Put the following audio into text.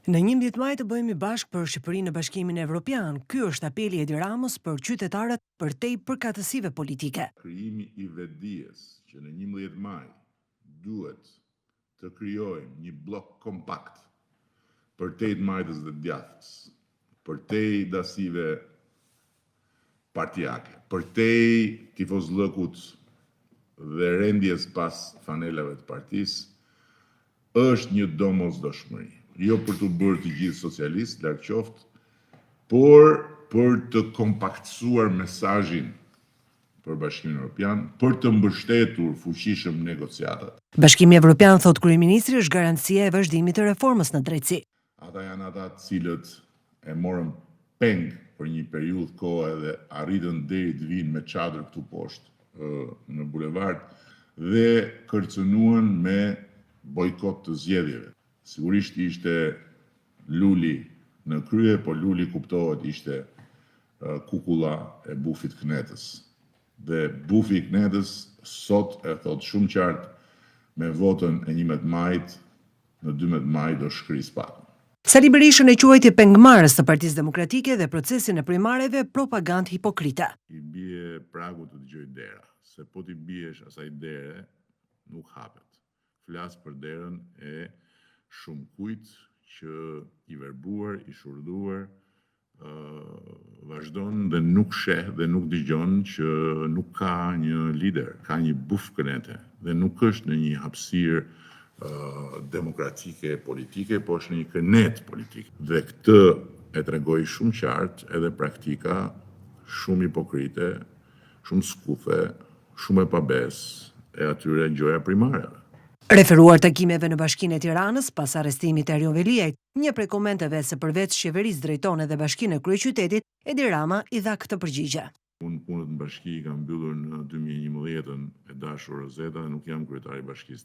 Në 11 maj të bëhemi bashkë për Shqipërinë në Bashkimin Evropian. Ky është apeli i Edi Ramës për qytetarët përtej përkatësive politike. Krijimi i vetdijes që në 11 maj duhet të krijojmë një blok kompakt përtej të majtës dhe djathës, përtej dasive partijake, përtej tifozllëkut dhe rendjes pas fanelave të partisë, është një domosdoshmëri. Jo për të bërë të gjithë socialistë, larg qoftë, por për të kompaktësuar mesazhin për Bashkimin Evropian, për të mbështetur fuqishëm negociatat. Bashkimi Evropian, thot kryeministri, është garancia e vazhdimit të reformës në drejtësi. Ata janë ata të cilët e morën peng për një periudhë kohë dhe arritën deri të vinë me çadër këtu poshtë në bulevard dhe kërcënuan me bojkot të zgjedhjeve. Sigurisht ishte luli në krye, por luli kuptohet ishte kukulla e bufit Knetës. Dhe bufi i Knetës sot e thot shumë qartë me votën e 11 majit, në 12 maj do shkri spatën. Sali Berishën e quajti pengmarrës të Partisë Demokratike dhe procesin e primareve propagandë hipokrite. I bie pragu të dëgjoj dera, se po t'i biesh asaj dere nuk hapet. Flas për derën e shumë kujt që i verbuar, i shurduar, vazhdon dhe nuk sheh dhe nuk dëgjon që nuk ka një lider, ka një buf Knete dhe nuk është në një hapësirë demokratike politike, po është në një kënet politike. Dhe këtë e tregoi shumë qartë edhe praktika shumë hipokrite, shumë skufe, shumë e pabesë e atyre gjoja primareve. Referuar takimeve në Bashkinë e Tiranës pas arrestimit të Erion Veliajt, një prej komenteve se përveç qeverisë drejton edhe Bashkinë e Kryeqytetit, Edi Rama i dha këtë përgjigje. Unë punët në bashki kam mbyllur në 2011 e dashur Rozeta, nuk jam kryetari i Bashkisë